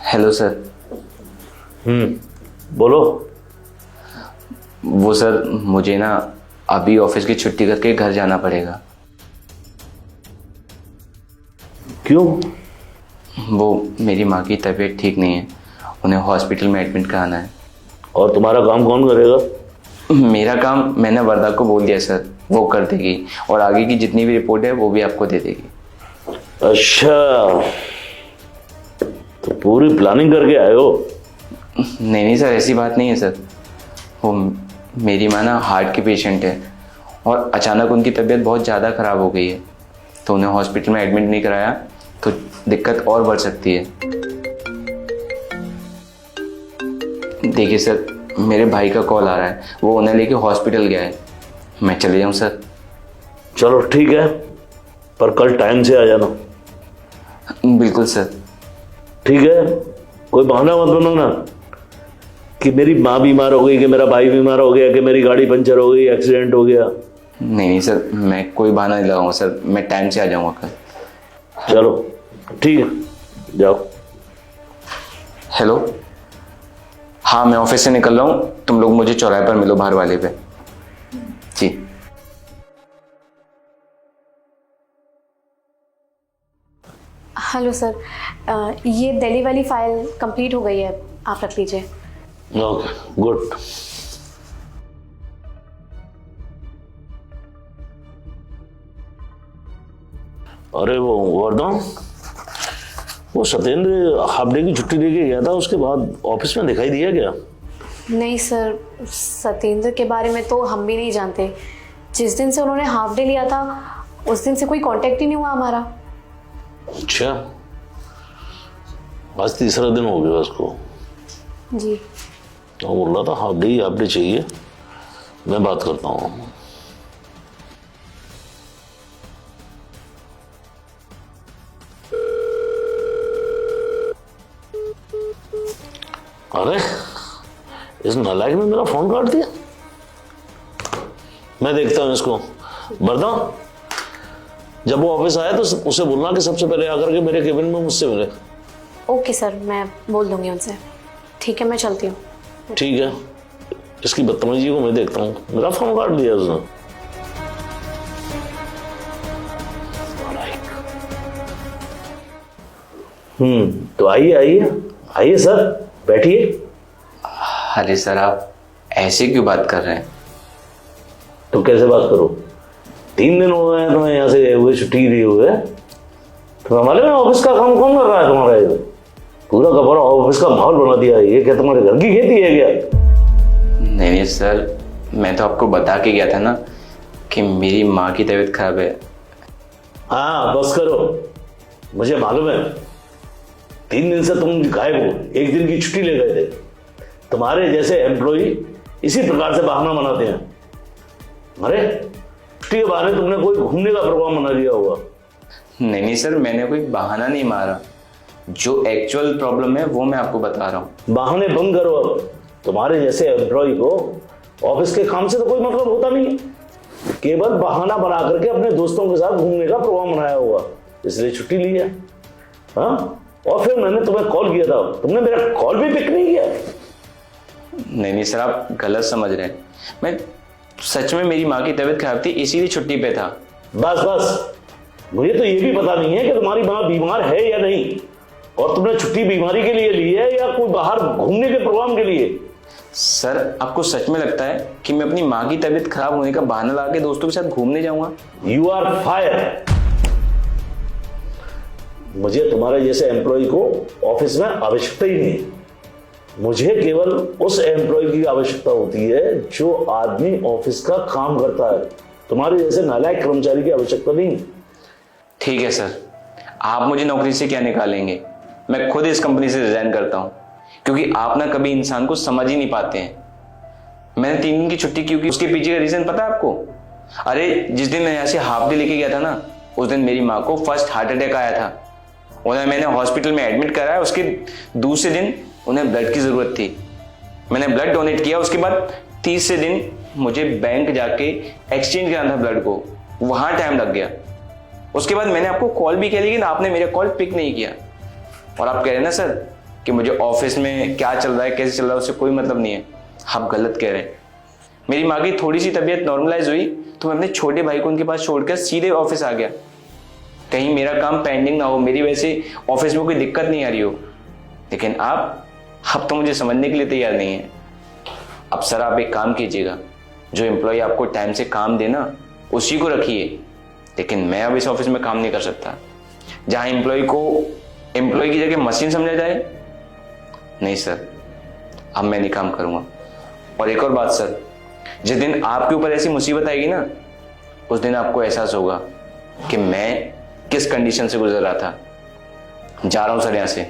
Hello sir. बोलो। वो sir मुझे ना अभी ऑफिस की छुट्टी करके घर जाना पड़ेगा। क्यों? वो मेरी माँ की तबीयत ठीक नहीं है, उन्हें हॉस्पिटल में एडमिट कराना है। और तुम्हारा काम कौन करेगा? मेरा काम मैंने वरदा को बोल दिया सर, वो कर देगी और आगे की जितनी भी रिपोर्ट है वो भी आपको दे देगी। अच्छा, तो पूरी प्लानिंग करके आए हो? नहीं सर, ऐसी बात नहीं है सर। वो मेरी माँ ना हार्ट की पेशेंट है और अचानक उनकी तबीयत बहुत ज़्यादा ख़राब हो गई है, तो उन्हें हॉस्पिटल में एडमिट नहीं कराया तो दिक्कत और बढ़ सकती है। देखिए सर, मेरे भाई का कॉल आ रहा है, वो उन्हें लेके हॉस्पिटल गया है। मैं चले जाऊँ सर? चलो ठीक है, पर कल टाइम से आ जाना। बिल्कुल सर। ठीक है, कोई बहाना मत बनाना कि मेरी माँ बीमार हो गई, कि मेरा भाई बीमार हो गया, कि मेरी गाड़ी पंचर हो गई, एक्सीडेंट हो गया। नहीं सर, मैं कोई बहाना नहीं लगाऊंगा सर, मैं टाइम से आ जाऊंगा कल। चलो ठीक है, जाओ। हेलो, हाँ मैं ऑफिस से निकल रहा हूँ, तुम लोग मुझे चौराहे पर मिलो बाहर वाले पे। जी। हेलो सर, ये दिल्ली वाली फाइल कंप्लीट हो गई है, आप रख लीजिए। Okay good. अरे वो वर्दा, वो सत्येंद्र हाफ डे की छुट्टी लेके गया था, उसके बाद ऑफिस में दिखाई दिया क्या? नहीं सर, सत्येंद्र के बारे में तो हम भी नहीं जानते। जिस दिन से उन्होंने हाफ डे लिया था उस दिन से कोई कांटेक्ट ही नहीं हुआ हमारा। अच्छा, आज तीसरा दिन हो गया उसको। जी। तो बोल रहा था हाफ डे चाहिए, मैं बात करता हूँ। अरे इस नालायक ने मेरा फोन काट दिया। मैं देखता हूँ इसको। वर्दा, जब वो ऑफिस आया तो उसे बोलना कि सबसे पहले आकर के मेरे केबिन में मुझसे मिले। ओके सर, मैं बोल दूंगी उनसे। ठीक है, मैं चलती हूँ। ठीक है, इसकी बदतमीजी को मैं देखता हूँ। मेरा फोन काट दिया उसने। तो आइए आइए आइए सर, बैठिए। अरे सर, आप ऐसे क्यों बात कर रहे हैं? तो कैसे बात करो? 3 दिन हो गए हैं तुम्हें यहाँ से गए हुए, छुट्टी दी हुए। तो हमारे में ऑफिस का काम कौन कर रहा है तुम्हारा? ये पूरा का पूरा ऑफिस का माहौल बना दिया। ये क्या तुम्हारे घर की खेती है क्या? नहीं सर, मैं तो आपको बता के गया था ना कि मेरी माँ की तबीयत खराब है। हाँ बस करो, मुझे मालूम है 3 दिन से तुम गायब हो, 1 दिन की छुट्टी ले गए थे। तुम्हारे जैसे एम्प्लॉय इसी प्रकार से बहाना बनाते हैं। अरे छुट्टी के बहाने तुमने कोई घूमने का प्रोग्राम बना लिया होगा। नहीं सर, मैंने कोई बहाना नहीं मारा, जो एक्चुअल प्रॉब्लम है वो मैं आपको बता रहा हूँ। बहाने बंद करो अब। तुम्हारे जैसे एम्प्लॉय को ऑफिस के काम से तो कोई मतलब होता नहीं है। केवल बहाना बना करके अपने दोस्तों के साथ घूमने का प्रोग्राम बनाया होगा, इसलिए छुट्टी ली है। हाँ, और फिर मैंने तुम्हें कॉल किया था, तुमने मेरा कॉल भी पिक नहीं किया। नहीं सर, आप गलत समझ रहे हैं। मैं सच में, मेरी माँ की तबीयत खराब थी इसीलिए छुट्टी पे था। बस बस, मुझे तो ये भी पता नहीं है कि तुम्हारी माँ बीमार है या नहीं, और तुमने छुट्टी बीमारी के लिए ली है या कोई बाहर घूमने के प्रोग्राम के लिए। सर, आपको सच में लगता है कि मैं अपनी माँ की तबीयत खराब होने का बहाना लगा के दोस्तों के साथ घूमने जाऊंगा? You are fire. मुझे तुम्हारे जैसे एम्प्लॉय को ऑफिस में आवश्यकता ही नहीं है। मुझे केवल उस एम्प्लॉय की आवश्यकता होती है जो आदमी ऑफिस का काम करता है। तुम्हारे जैसे नालायक कर्मचारी की आवश्यकता नहीं। ठीक है सर, आप मुझे नौकरी से क्या निकालेंगे? मैं खुद इस कंपनी से रिजाइन करता हूँ, क्योंकि आप ना कभी इंसान को समझ ही नहीं पाते हैं। मैंने 3 दिन की छुट्टी क्यों की, उसके पीछे का रीजन पता है आपको? अरे जिस दिन मैं यहाँ से हाफ डे लेके गया था ना, उस दिन मेरी माँ को फर्स्ट हार्ट अटैक आया था। उन्हें मैंने हॉस्पिटल में एडमिट कराया। उसके दूसरे दिन उन्हें ब्लड की जरूरत थी, मैंने ब्लड डोनेट किया। उसके बाद तीसरे दिन मुझे बैंक जाके एक्सचेंज कराना था ब्लड को, वहां टाइम लग गया। उसके बाद मैंने आपको कॉल भी किया, लेकिन आपने मेरा कॉल पिक नहीं किया। और आप कह रहे हैं ना सर कि मुझे ऑफिस में क्या चल रहा है, कैसे चल रहा है, उससे कोई मतलब नहीं है। आप गलत कह रहे हैं। मेरी माँ की थोड़ी सी तबीयत नॉर्मलाइज हुई तो मैं अपने छोटे भाई को उनके पास छोड़कर सीधे ऑफिस आ गया। कहीं मेरा काम पेंडिंग ना हो, मेरी वैसे ऑफिस में कोई दिक्कत नहीं आ रही हो। लेकिन आप तो मुझे समझने के लिए तैयार नहीं है। अब सर आप एक काम कीजिएगा, जो एम्प्लॉय आपको टाइम से काम देना उसी को रखिए, लेकिन मैं अब इस ऑफिस में काम नहीं कर सकता जहां एम्प्लॉय को एम्प्लॉय की जगह मशीन समझा जाए। नहीं सर, अब मैं नहीं काम करूंगा। और एक और बात सर, जिस दिन आपके ऊपर ऐसी मुसीबत आएगी ना, उस दिन आपको एहसास होगा कि मैं किस कंडीशन से गुजर रहा था। जा रहा हूं सर यहाँ से।